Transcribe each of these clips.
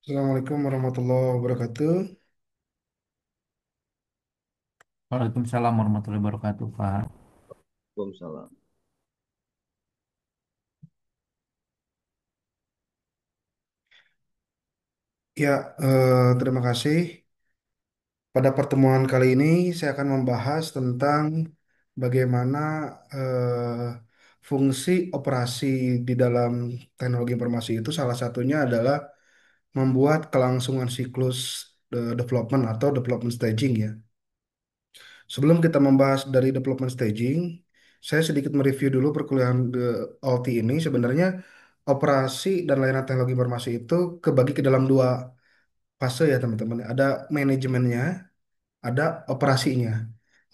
Assalamualaikum warahmatullahi wabarakatuh. Waalaikumsalam warahmatullahi wabarakatuh, Pak. Waalaikumsalam. Ya, terima kasih. Pada pertemuan kali ini saya akan membahas tentang bagaimana fungsi operasi di dalam teknologi informasi itu salah satunya adalah membuat kelangsungan siklus development atau development staging ya. Sebelum kita membahas dari development staging, saya sedikit mereview dulu perkuliahan OT ini. Sebenarnya operasi dan layanan teknologi informasi itu kebagi ke dalam dua fase ya teman-teman. Ada manajemennya, ada operasinya.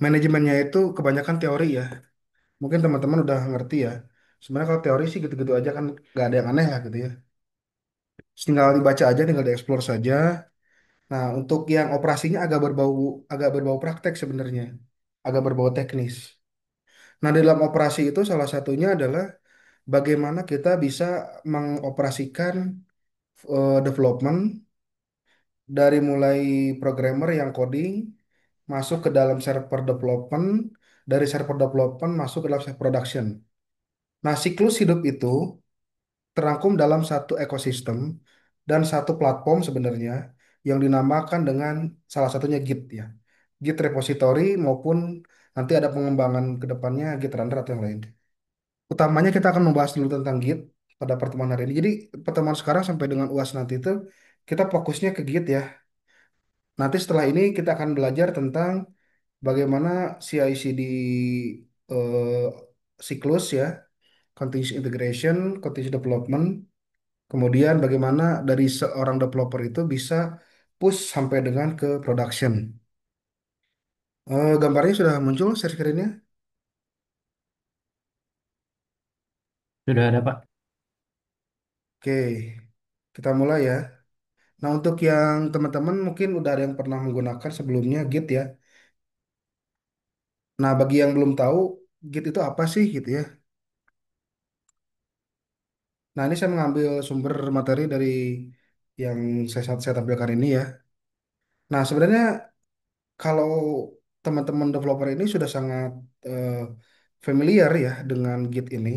Manajemennya itu kebanyakan teori ya. Mungkin teman-teman udah ngerti ya. Sebenarnya kalau teori sih gitu-gitu aja kan nggak ada yang aneh lah gitu ya. Tinggal dibaca aja, tinggal dieksplor saja. Nah, untuk yang operasinya agak berbau praktek sebenarnya. Agak berbau teknis. Nah, di dalam operasi itu salah satunya adalah bagaimana kita bisa mengoperasikan development dari mulai programmer yang coding masuk ke dalam server development, dari server development masuk ke dalam server production. Nah, siklus hidup itu terangkum dalam satu ekosistem dan satu platform sebenarnya yang dinamakan dengan salah satunya Git ya. Git repository maupun nanti ada pengembangan ke depannya Git Runner atau yang lain. Utamanya kita akan membahas dulu tentang Git pada pertemuan hari ini. Jadi pertemuan sekarang sampai dengan UAS nanti itu kita fokusnya ke Git ya. Nanti setelah ini kita akan belajar tentang bagaimana CI/CD eh, siklus ya, continuous integration, continuous development, kemudian bagaimana dari seorang developer itu bisa push sampai dengan ke production. Gambarnya sudah muncul share screen-nya. Sudah ada, Pak. Oke, kita mulai ya. Nah, untuk yang teman-teman mungkin udah ada yang pernah menggunakan sebelumnya Git ya. Nah, bagi yang belum tahu, Git itu apa sih gitu ya. Nah, ini saya mengambil sumber materi dari yang saya tampilkan ini ya. Nah, sebenarnya kalau teman-teman developer ini sudah sangat eh, familiar ya dengan Git ini.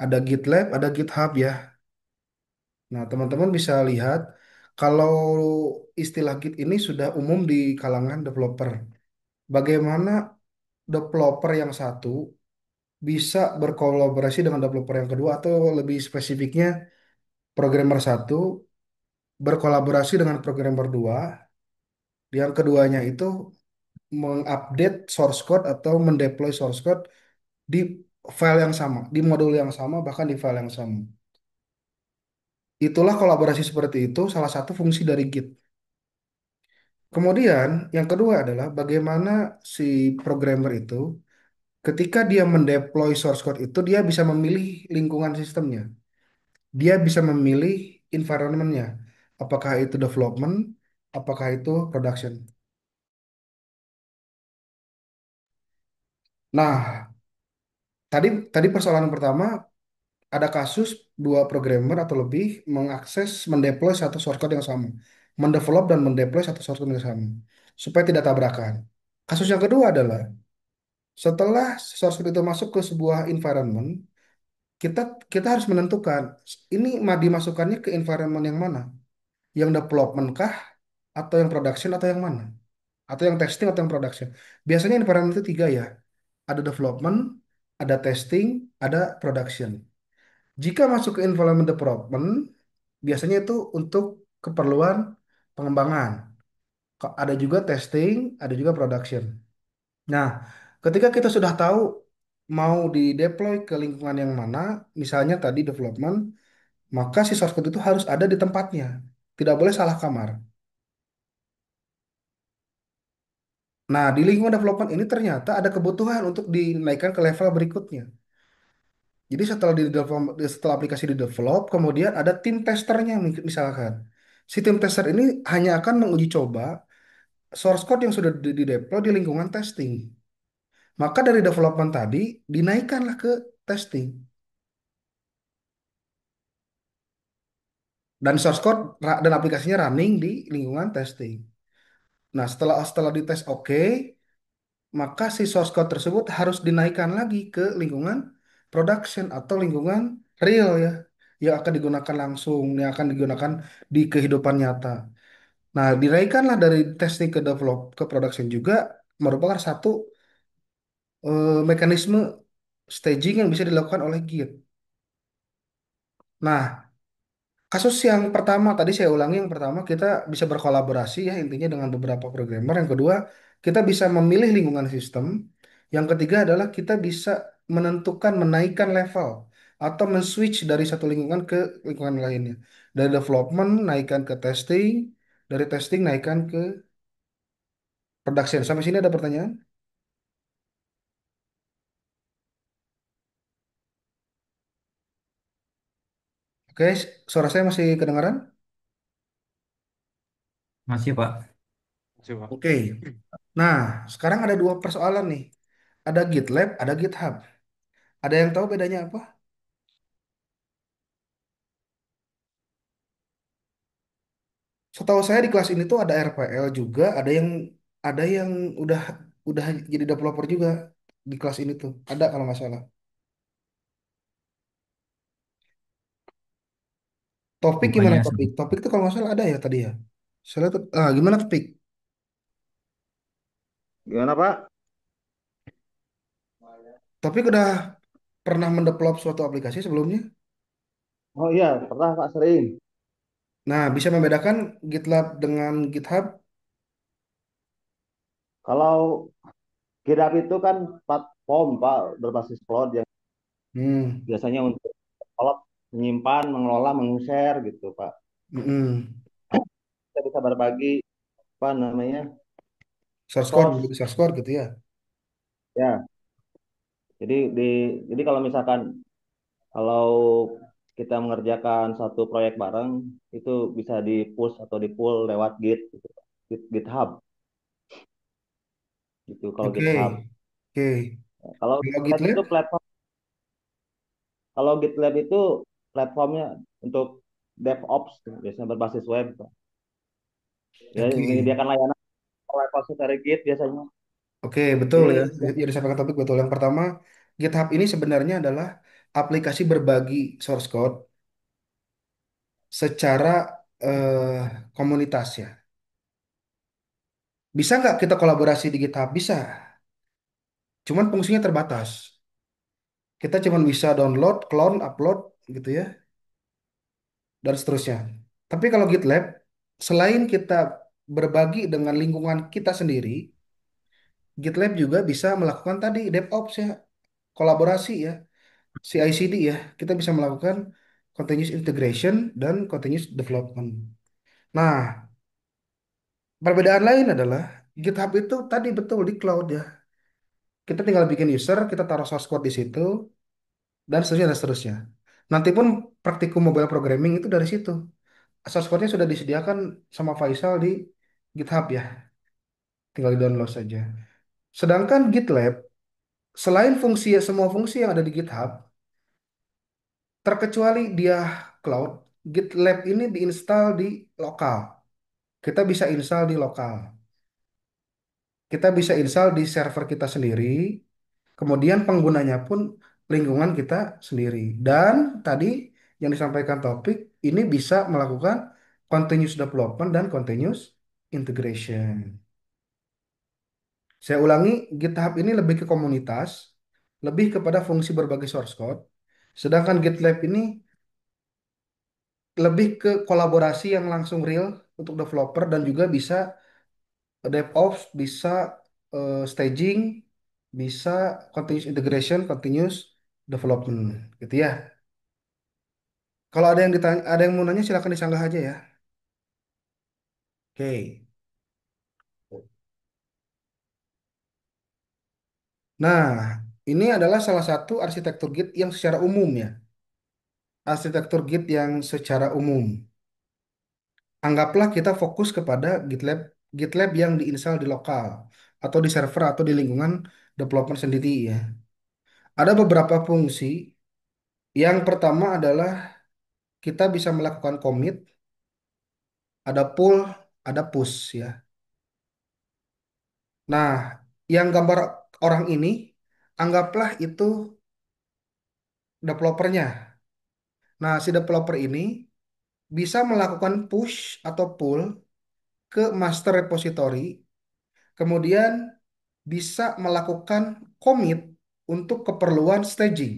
Ada GitLab, ada GitHub ya. Nah, teman-teman bisa lihat kalau istilah Git ini sudah umum di kalangan developer. Bagaimana developer yang satu bisa berkolaborasi dengan developer yang kedua atau lebih spesifiknya programmer satu berkolaborasi dengan programmer dua. Yang keduanya itu mengupdate source code atau mendeploy source code di file yang sama, di modul yang sama, bahkan di file yang sama. Itulah kolaborasi seperti itu salah satu fungsi dari Git. Kemudian yang kedua adalah bagaimana si programmer itu ketika dia mendeploy source code itu dia bisa memilih lingkungan sistemnya. Dia bisa memilih environment-nya. Apakah itu development, apakah itu production. Nah, tadi tadi persoalan pertama ada kasus dua programmer atau lebih mengakses mendeploy satu source code yang sama, mendevelop dan mendeploy satu source code yang sama supaya tidak tabrakan. Kasus yang kedua adalah setelah source code itu masuk ke sebuah environment, kita kita harus menentukan ini dimasukkannya ke environment yang mana, yang development kah, atau yang production atau yang mana, atau yang testing atau yang production. Biasanya environment itu tiga ya, ada development, ada testing, ada production. Jika masuk ke environment development, biasanya itu untuk keperluan pengembangan. Ada juga testing, ada juga production. Nah, ketika kita sudah tahu mau di deploy ke lingkungan yang mana, misalnya tadi development, maka si source code itu harus ada di tempatnya. Tidak boleh salah kamar. Nah, di lingkungan development ini ternyata ada kebutuhan untuk dinaikkan ke level berikutnya. Jadi setelah aplikasi di develop, kemudian ada tim testernya misalkan. Si tim tester ini hanya akan menguji coba source code yang sudah di-deploy di lingkungan testing. Maka dari development tadi dinaikkanlah ke testing. dan source code dan aplikasinya running di lingkungan testing. Nah, setelah setelah dites oke, maka si source code tersebut harus dinaikkan lagi ke lingkungan production atau lingkungan real ya, yang akan digunakan langsung, yang akan digunakan di kehidupan nyata. Nah, dinaikkanlah dari testing ke develop ke production juga merupakan satu mekanisme staging yang bisa dilakukan oleh Git. Nah, kasus yang pertama tadi saya ulangi, yang pertama kita bisa berkolaborasi ya intinya dengan beberapa programmer. Yang kedua, kita bisa memilih lingkungan sistem. Yang ketiga adalah kita bisa menentukan menaikkan level atau men-switch dari satu lingkungan ke lingkungan lainnya. Dari development naikkan ke testing, dari testing naikkan ke production. Sampai sini ada pertanyaan? Oke, suara saya masih kedengaran? Masih, Pak. Coba. Oke. Nah, sekarang ada dua persoalan nih. Ada GitLab, ada GitHub. Ada yang tahu bedanya apa? Setahu saya di kelas ini tuh ada RPL juga, ada yang udah udah jadi developer juga di kelas ini tuh. Ada kalau nggak salah. Topik gimana Bukannya topik? Topik tuh kalau nggak salah ada ya tadi ya. Salah tuh. Gimana topik? Gimana Pak? Topik udah pernah mendevelop suatu aplikasi sebelumnya. Oh iya, pernah Pak sering. Nah, bisa membedakan GitLab dengan GitHub. Kalau GitHub itu kan platform Pak berbasis cloud yang Hmm. biasanya untuk develop, menyimpan, mengelola, meng-share gitu Pak. Mm-mm. Kita bisa berbagi apa namanya Source code, source. source code gitu ya. Ya, jadi jadi kalau misalkan kalau kita mengerjakan satu proyek bareng itu bisa di push atau di pull lewat Git, gitu, GitHub gitu kalau Oke, GitHub. oke. Kalau Kalau GitLab GitLab? itu platform Kalau GitLab itu platformnya untuk DevOps, biasanya berbasis web. Ya, Oke. menyediakan layanan level dari Git biasanya. Oke, betul ya. Jadi, Jadi disampaikan topik betul. Yang pertama, GitHub ini sebenarnya adalah aplikasi berbagi source code secara komunitas ya. Bisa nggak kita kolaborasi di GitHub? Bisa. Cuman fungsinya terbatas. Kita cuma bisa download, clone, upload gitu ya, dan seterusnya. Tapi kalau GitLab, selain kita berbagi dengan lingkungan kita sendiri, GitLab juga bisa melakukan tadi DevOps ya, kolaborasi ya. CI/CD ya, kita bisa melakukan continuous integration dan continuous development. Nah, perbedaan lain adalah GitHub itu tadi betul di cloud ya. Kita tinggal bikin user, kita taruh source code di situ, dan seterusnya dan seterusnya. Nanti pun praktikum mobile programming itu dari situ. Source code-nya sudah disediakan sama Faisal di GitHub ya, tinggal di-download saja. Sedangkan GitLab, selain fungsi semua fungsi yang ada di GitHub, terkecuali dia cloud, GitLab ini diinstal di lokal. Kita bisa install di lokal. Kita bisa install di server kita sendiri. Kemudian penggunanya pun lingkungan kita sendiri. Dan tadi yang disampaikan topik ini bisa melakukan continuous development dan continuous integration. Saya ulangi, GitHub ini lebih ke komunitas, lebih kepada fungsi berbagi source code. Sedangkan GitLab ini lebih ke kolaborasi yang langsung real untuk developer dan juga bisa DevOps, bisa staging, bisa continuous integration, continuous development, gitu ya. Kalau ada yang ditanya, ada yang mau nanya silakan disanggah aja ya. Oke. Nah, ini adalah salah satu arsitektur Git yang secara umum ya. Arsitektur Git yang secara umum. Anggaplah kita fokus kepada GitLab yang diinstal di lokal atau di server atau di lingkungan development sendiri ya. Ada beberapa fungsi. Yang pertama adalah kita bisa melakukan commit, ada pull, ada push ya. Nah, yang gambar orang ini, anggaplah itu developernya. Nah, si developer ini bisa melakukan push atau pull ke master repository, kemudian bisa melakukan commit untuk keperluan staging.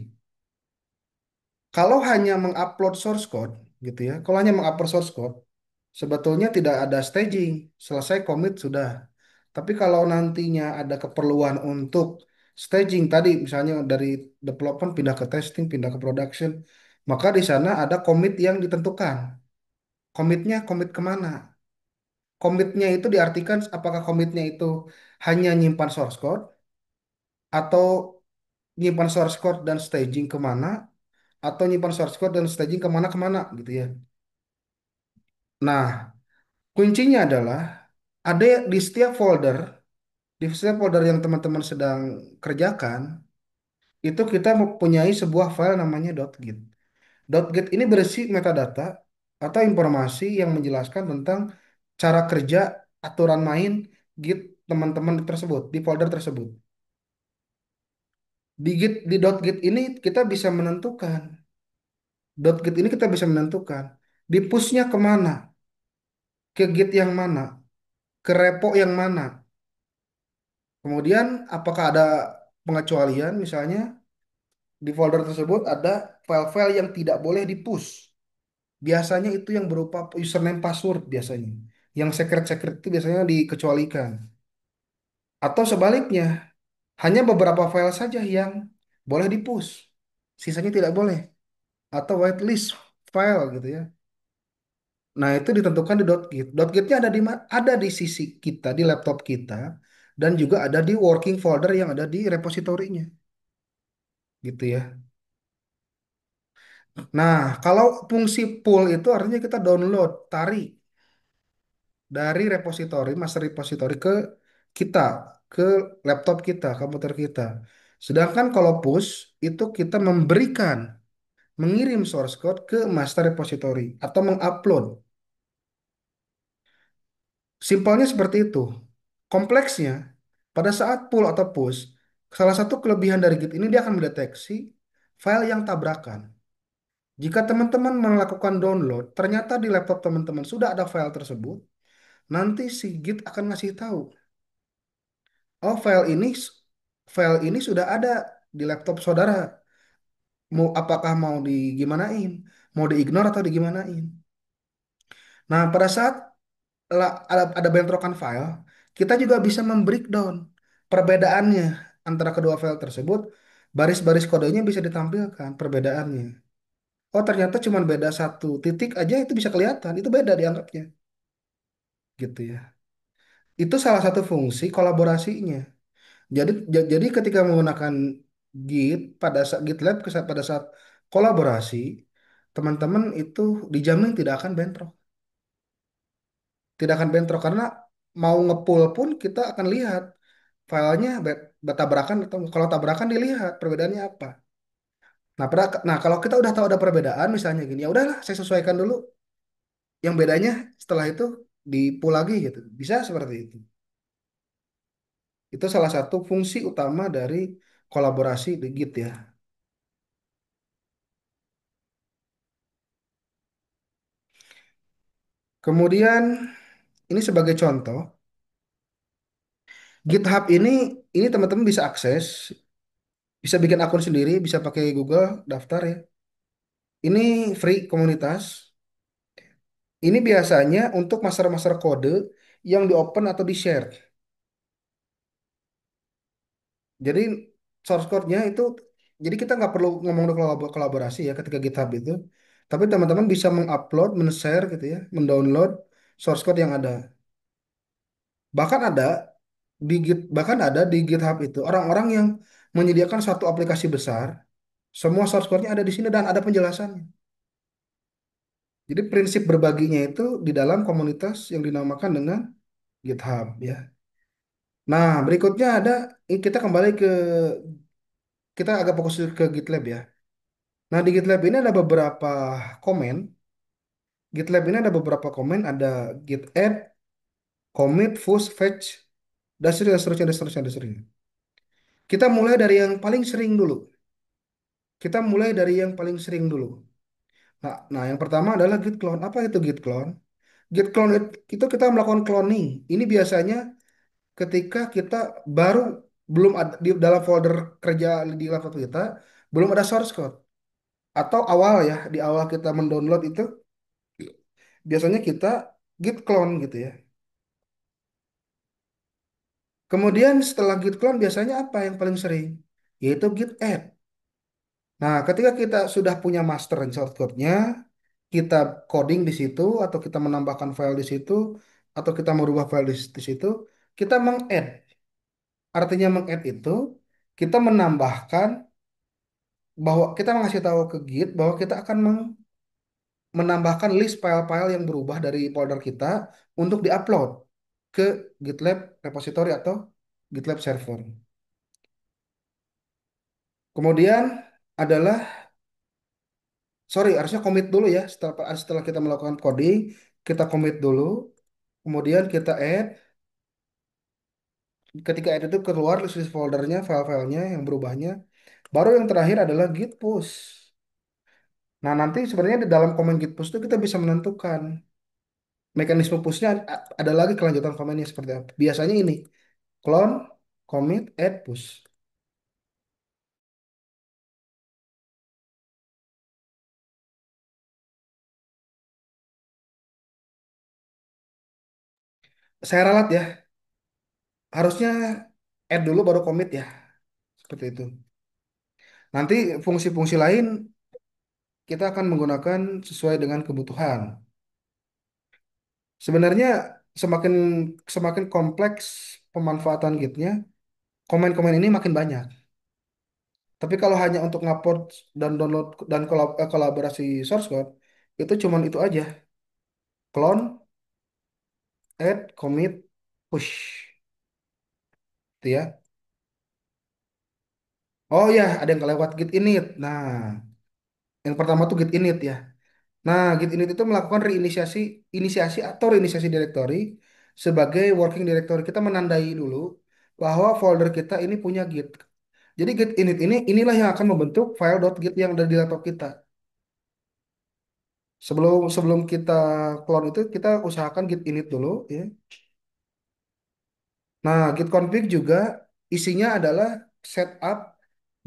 Kalau hanya mengupload source code, gitu ya, kalau hanya mengupload source code, sebetulnya tidak ada staging, selesai commit sudah. Tapi kalau nantinya ada keperluan untuk staging tadi, misalnya dari development pindah ke testing, pindah ke production, maka di sana ada commit yang ditentukan. Commitnya commit kemana? Commitnya itu diartikan apakah commitnya itu hanya nyimpan source code atau nyimpan source code dan staging kemana atau nyimpan source code dan staging kemana-kemana gitu ya. Nah, kuncinya adalah ada di setiap folder yang teman-teman sedang kerjakan, itu kita mempunyai sebuah file namanya .git. .git ini berisi metadata atau informasi yang menjelaskan tentang cara kerja aturan main Git teman-teman tersebut di folder tersebut. Di .git ini kita bisa menentukan. .git ini kita bisa menentukan di pushnya kemana, ke Git yang mana, ke repo yang mana. Kemudian apakah ada pengecualian misalnya di folder tersebut ada file-file yang tidak boleh di-push. Biasanya itu yang berupa username password biasanya. Yang secret-secret itu biasanya dikecualikan. Atau sebaliknya, hanya beberapa file saja yang boleh di-push. Sisanya tidak boleh. Atau whitelist file gitu ya. Nah, itu ditentukan di .git. .gitnya ada di sisi kita, di laptop kita, dan juga ada di working folder yang ada di repositorinya. Gitu ya. Nah, kalau fungsi pull itu artinya kita download, tarik dari repositori, master repositori ke kita, ke laptop kita, komputer kita. Sedangkan kalau push itu kita mengirim source code ke master repository atau mengupload. Simpelnya seperti itu. Kompleksnya, pada saat pull atau push, salah satu kelebihan dari Git ini dia akan mendeteksi file yang tabrakan. Jika teman-teman melakukan download, ternyata di laptop teman-teman sudah ada file tersebut, nanti si Git akan ngasih tahu, oh file ini sudah ada di laptop saudara. Apakah mau digimanain? Mau diignore atau digimanain? Nah, pada saat ada bentrokan file, kita juga bisa membreakdown perbedaannya antara kedua file tersebut. Baris-baris kodenya bisa ditampilkan perbedaannya. Oh, ternyata cuma beda satu titik aja itu bisa kelihatan. Itu beda dianggapnya. Gitu ya. Itu salah satu fungsi kolaborasinya. Jadi ketika menggunakan Git GitLab pada saat kolaborasi, teman-teman itu dijamin tidak akan bentrok. Tidak akan bentrok karena mau ngepull pun kita akan lihat filenya bertabrakan atau kalau tabrakan dilihat perbedaannya apa. Nah, kalau kita udah tahu ada perbedaan misalnya gini, ya udahlah saya sesuaikan dulu yang bedanya setelah itu di pull lagi gitu. Bisa seperti itu. Itu salah satu fungsi utama dari kolaborasi di Git ya. Kemudian ini sebagai contoh, GitHub ini teman-teman bisa akses, bisa bikin akun sendiri, bisa pakai Google daftar ya. Ini free komunitas. Ini biasanya untuk master-master kode yang di-open atau di-share. Jadi source code-nya itu, jadi kita nggak perlu ngomong kolaborasi ya ketika GitHub itu. Tapi teman-teman bisa mengupload, men-share gitu ya, mendownload source code yang ada. Bahkan ada bahkan ada di GitHub itu orang-orang yang menyediakan satu aplikasi besar, semua source code-nya ada di sini dan ada penjelasannya. Jadi prinsip berbaginya itu di dalam komunitas yang dinamakan dengan GitHub ya. Nah, berikutnya kita kembali kita agak fokus ke GitLab ya. Nah, di GitLab ini ada beberapa komen. GitLab ini ada beberapa komen, ada git add, commit, push, fetch, dan seterusnya, seterusnya, dan seterusnya, dan seterusnya. Kita mulai dari yang paling sering dulu. Kita mulai dari yang paling sering dulu. Nah, yang pertama adalah git clone. Apa itu git clone? Git clone itu kita melakukan cloning. Ini biasanya ketika kita baru belum ada di dalam folder kerja di laptop kita, belum ada source code. Atau awal ya, di awal kita mendownload itu, biasanya kita git clone gitu ya. Kemudian setelah git clone biasanya apa yang paling sering? Yaitu git add. Nah, ketika kita sudah punya master dan shortcode-nya, kita coding di situ, atau kita menambahkan file di situ, atau kita merubah file di situ, kita meng-add. Artinya meng-add itu, kita menambahkan bahwa kita mengasih tahu ke Git bahwa kita akan menambahkan list file-file yang berubah dari folder kita untuk diupload ke GitLab repository atau GitLab server. Kemudian adalah, sorry, harusnya commit dulu ya. Setelah kita melakukan coding, kita commit dulu. Kemudian kita add. Ketika add itu keluar list foldernya, file-filenya yang berubahnya. Baru yang terakhir adalah git push. Nah, nanti sebenarnya di dalam komen git push itu kita bisa menentukan mekanisme pushnya, ada lagi kelanjutan komennya seperti apa. Biasanya ini, clone, commit, add, push. Saya ralat ya, harusnya add dulu baru commit ya. Seperti itu. Nanti fungsi-fungsi lain kita akan menggunakan sesuai dengan kebutuhan. Sebenarnya semakin semakin kompleks pemanfaatan Gitnya, komen-komen ini makin banyak. Tapi kalau hanya untuk ngupload dan download dan kolaborasi source code, itu cuman itu aja. Clone, add, commit, push. Itu ya. Oh ya, ada yang kelewat git init. Nah, yang pertama tuh git init ya. Nah, git init itu melakukan inisiasi atau reinisiasi directory sebagai working directory. Kita menandai dulu bahwa folder kita ini punya git. Jadi git init inilah yang akan membentuk file.git yang ada di laptop kita. Sebelum sebelum kita clone itu kita usahakan git init dulu ya. Nah, git config juga isinya adalah setup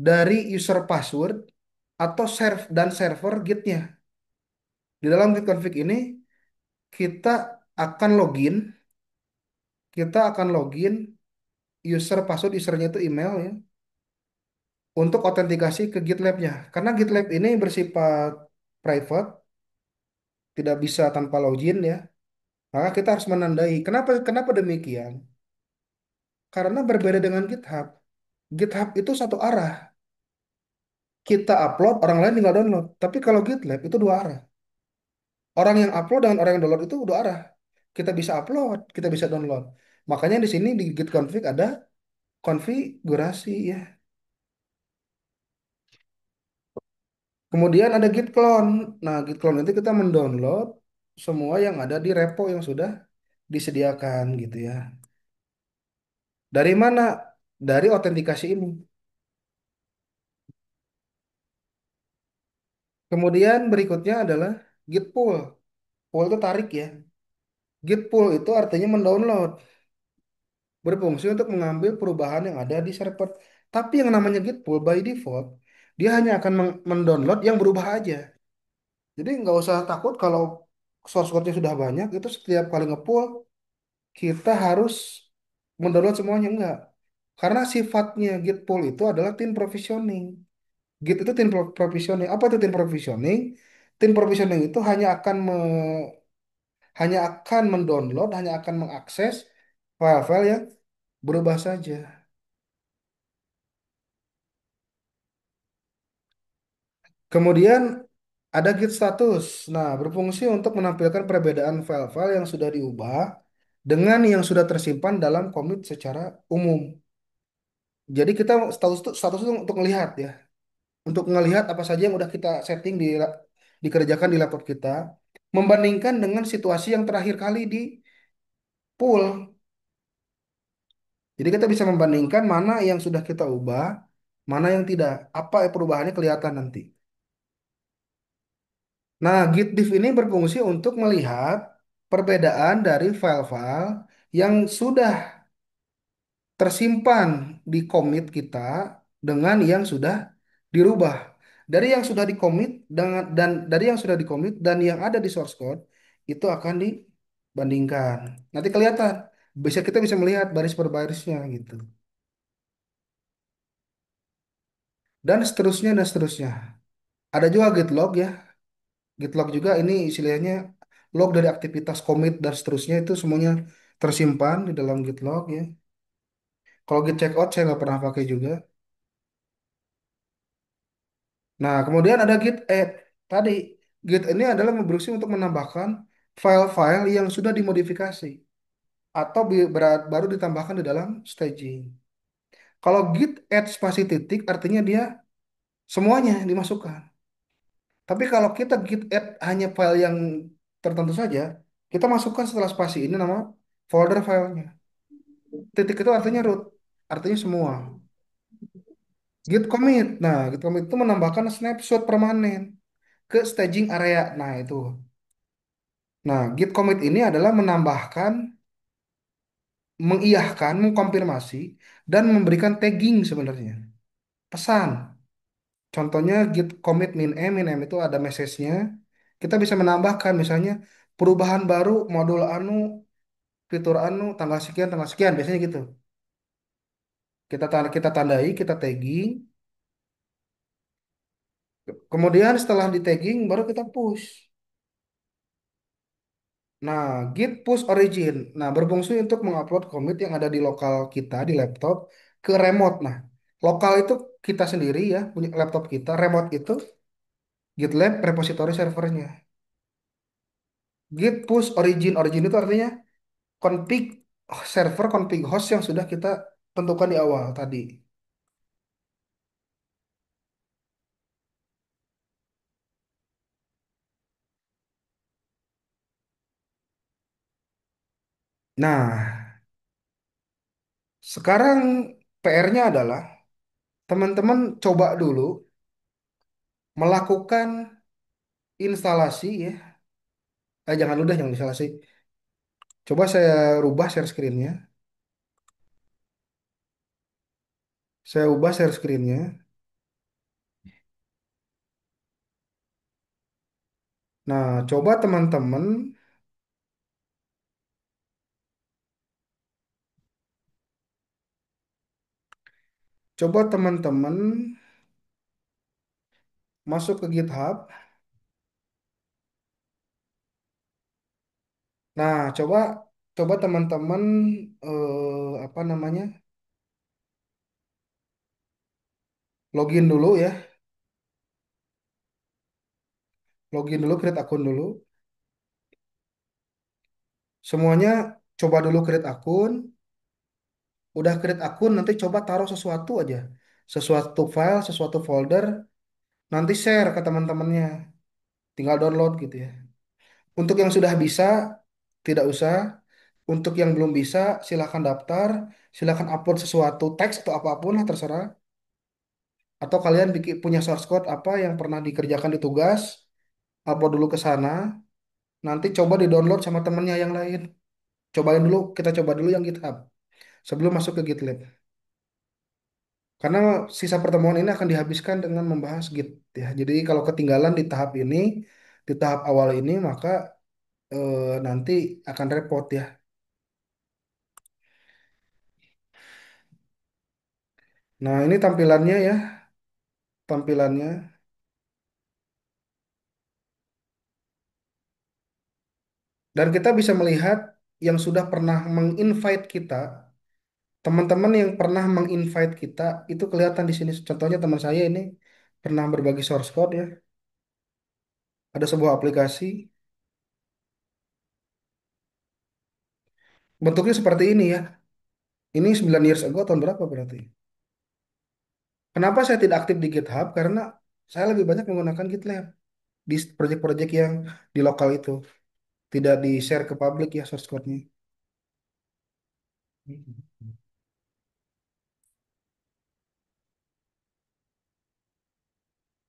dari user password atau server gitnya. Di dalam git config ini kita akan login, kita akan login user password usernya itu email ya untuk autentikasi ke GitLab-nya. Karena GitLab ini bersifat private, tidak bisa tanpa login ya. Maka kita harus menandai. Kenapa kenapa demikian? Karena berbeda dengan GitHub. GitHub itu satu arah. Kita upload, orang lain tinggal download. Tapi kalau GitLab itu dua arah. Orang yang upload dengan orang yang download itu dua arah. Kita bisa upload, kita bisa download. Makanya di sini di git config ada konfigurasi ya. Kemudian ada git clone. Nah, git clone itu kita mendownload semua yang ada di repo yang sudah disediakan gitu ya. Dari mana? Dari autentikasi ini. Kemudian berikutnya adalah git pull. Pull itu tarik ya. Git pull itu artinya mendownload. Berfungsi untuk mengambil perubahan yang ada di server. Tapi yang namanya git pull by default, dia hanya akan mendownload yang berubah aja. Jadi nggak usah takut kalau source code-nya sudah banyak, itu setiap kali nge-pull, kita harus mendownload semuanya. Enggak. Karena sifatnya git pull itu adalah tin provisioning. Git itu tin provisioning. Apa itu tin provisioning? Tin provisioning itu hanya akan mendownload, hanya akan mengakses file-file yang berubah saja. Kemudian ada git status. Nah, berfungsi untuk menampilkan perbedaan file-file yang sudah diubah dengan yang sudah tersimpan dalam commit secara umum. Jadi kita status itu untuk melihat ya. untuk ngelihat apa saja yang udah kita setting dikerjakan di laptop kita, membandingkan dengan situasi yang terakhir kali di pool. Jadi kita bisa membandingkan mana yang sudah kita ubah, mana yang tidak. Apa perubahannya kelihatan nanti. Nah, Git diff ini berfungsi untuk melihat perbedaan dari file-file yang sudah tersimpan di commit kita dengan yang sudah dirubah. Dari yang sudah dicommit dan dari yang sudah dicommit dan yang ada di source code itu akan dibandingkan. Nanti kelihatan. Kita bisa melihat baris per barisnya gitu. Dan seterusnya dan seterusnya. Ada juga git log ya. Git log juga ini istilahnya log dari aktivitas commit dan seterusnya itu semuanya tersimpan di dalam git log ya. Kalau git checkout saya nggak pernah pakai juga. Nah, kemudian ada git add. Tadi, git ini adalah berfungsi untuk menambahkan file-file yang sudah dimodifikasi atau baru ditambahkan di dalam staging. Kalau git add spasi titik artinya dia semuanya dimasukkan. Tapi kalau kita git add hanya file yang tertentu saja, kita masukkan setelah spasi ini nama folder filenya. Titik itu artinya root, artinya semua. Git commit. Nah, git commit itu menambahkan snapshot permanen ke staging area. Nah, itu. Nah, git commit ini adalah menambahkan, mengiyahkan, mengkonfirmasi, dan memberikan tagging sebenarnya. Pesan. Contohnya git commit min m itu ada message-nya. Kita bisa menambahkan misalnya perubahan baru modul anu, fitur anu, tanggal sekian, biasanya gitu. Kita tandai, kita tagging. Kemudian setelah di tagging baru kita push. Nah, git push origin. Nah, berfungsi untuk mengupload commit yang ada di lokal kita di laptop ke remote. Nah, lokal itu kita sendiri ya, punya laptop kita. Remote itu GitLab repository servernya. Git push origin. Origin itu artinya config server, config host yang sudah kita tentukan di awal tadi. Nah, sekarang PR-nya adalah teman-teman coba dulu melakukan instalasi ya. Jangan dulu deh, jangan instalasi. Coba saya rubah share screen-nya. Saya ubah share screen-nya. Nah, coba teman-teman masuk ke GitHub. Nah, coba teman-teman apa namanya? Login dulu ya. Login dulu, create akun dulu. Semuanya coba dulu create akun. Udah create akun, nanti coba taruh sesuatu aja. Sesuatu file, sesuatu folder, nanti share ke teman-temannya. Tinggal download gitu ya. Untuk yang sudah bisa, tidak usah. Untuk yang belum bisa, silahkan daftar, silahkan upload sesuatu teks atau apapun lah terserah. Atau kalian bikin punya source code apa yang pernah dikerjakan di tugas, upload dulu ke sana. Nanti coba di-download sama temennya yang lain. Kita coba dulu yang GitHub sebelum masuk ke GitLab. Karena sisa pertemuan ini akan dihabiskan dengan membahas Git ya. Jadi kalau ketinggalan di tahap ini, di tahap awal ini, maka nanti akan repot ya. Nah, ini tampilannya ya, tampilannya. Dan kita bisa melihat yang sudah pernah menginvite kita, teman-teman yang pernah menginvite kita itu kelihatan di sini. Contohnya teman saya ini pernah berbagi source code ya. Ada sebuah aplikasi, bentuknya seperti ini ya. Ini 9 years ago tahun berapa berarti? Kenapa saya tidak aktif di GitHub? Karena saya lebih banyak menggunakan GitLab di project-project yang di lokal itu, tidak di-share ke publik ya source code-nya.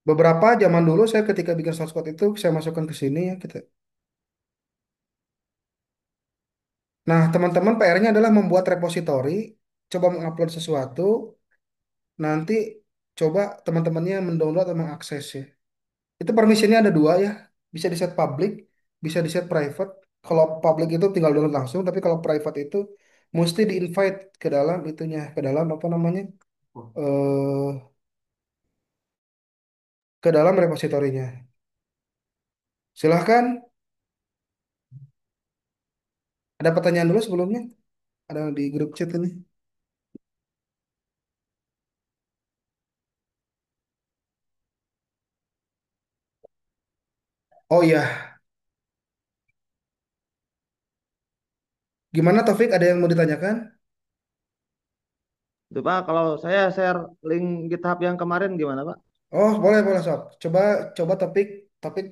Beberapa zaman dulu saya ketika bikin source code itu saya masukkan ke sini ya kita. Nah, teman-teman PR-nya adalah membuat repository, coba mengupload sesuatu, nanti coba teman-temannya mendownload atau mengakses ya. Itu permissionnya ada dua ya, bisa di set public, bisa di set private. Kalau public itu tinggal download langsung, tapi kalau private itu mesti di-invite ke dalam itunya, ke dalam apa namanya, eh ke dalam repositorinya. Silahkan, ada pertanyaan dulu sebelumnya, ada di grup chat ini. Oh iya, gimana Taufik? Ada yang mau ditanyakan? Itu Pak, kalau saya share link GitHub yang kemarin gimana Pak? Oh, boleh boleh sob. Coba coba topik topik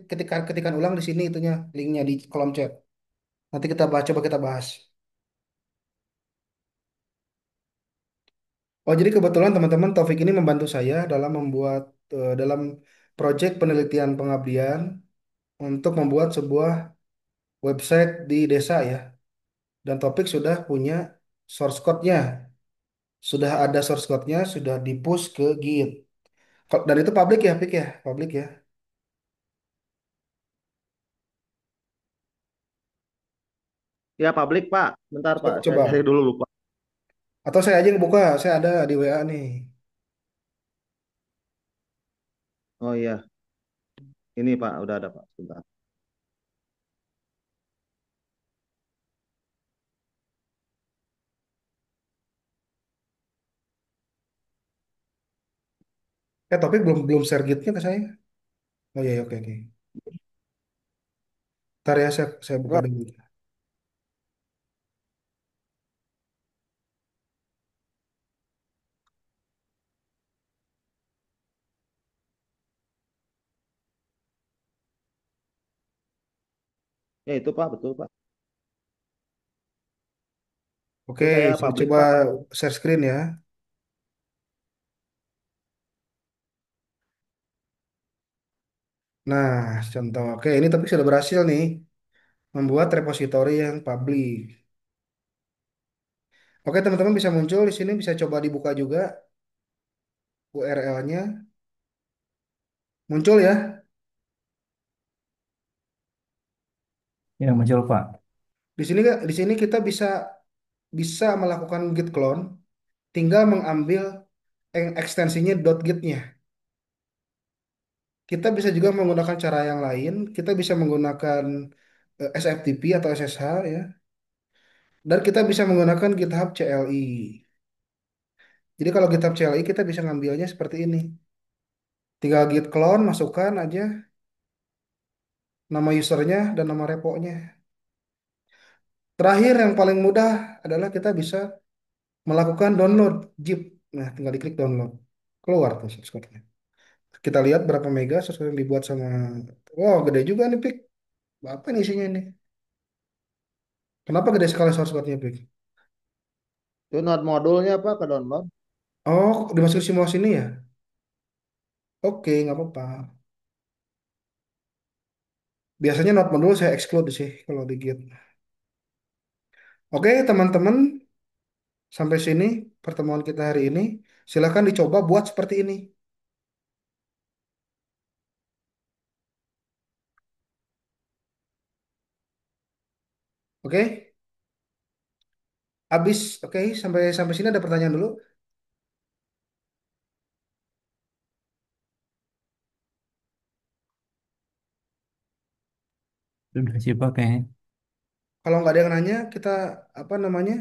ketikan ulang di sini itunya linknya di kolom chat. Nanti kita bahas, coba kita bahas. Oh, jadi kebetulan teman-teman Taufik ini membantu saya dalam membuat dalam proyek penelitian pengabdian untuk membuat sebuah website di desa ya. Dan Taufik sudah punya source code-nya. Sudah ada source code-nya, sudah di-push ke Git. Dan itu publik ya, Pik ya, publik ya. Ya publik Pak, bentar Pak, saya cari Coba. dulu lupa. Atau saya aja yang buka, saya ada di WA nih. Oh iya, ini Pak, udah ada Pak, sebentar. Taufik belum belum share Git-nya ke saya. Oh iya, iya, oke oke. Ntar ya saya buka Enggak, dulu. ya itu Pak, betul Pak. Oke, Itu saya saya publik coba Pak. share screen ya. Nah, contoh. Oke, ini tapi sudah berhasil nih membuat repositori yang publik. Oke, teman-teman bisa muncul di sini, bisa coba dibuka juga URL-nya. Muncul ya. Ya, muncul Pak. Di sini kita bisa bisa melakukan git clone, tinggal mengambil ekstensinya .git-nya. Kita bisa juga menggunakan cara yang lain. Kita bisa menggunakan SFTP atau SSH ya. Dan kita bisa menggunakan GitHub CLI. Jadi kalau GitHub CLI kita bisa ngambilnya seperti ini. Tinggal git clone, masukkan aja nama usernya dan nama repo-nya. Terakhir yang paling mudah adalah kita bisa melakukan download zip. Nah, tinggal diklik download. Keluar tuh source code-nya. Kita lihat berapa mega source code yang dibuat sama. Wow, gede juga nih, Pik. Apa nih isinya ini? Kenapa gede sekali source code-nya, Pik? Itu node modulnya Pak ke download. Oh, dimasukin simulasi ini ya? Oke, nggak apa-apa. Biasanya not modul saya exclude sih kalau di Git. Oke, teman-teman, sampai sini pertemuan kita hari ini. Silakan dicoba buat seperti ini. Oke? Oke, sampai sampai sini ada pertanyaan dulu. Sudah sih Pak kayaknya. Kalau nggak ada yang nanya, kita apa namanya?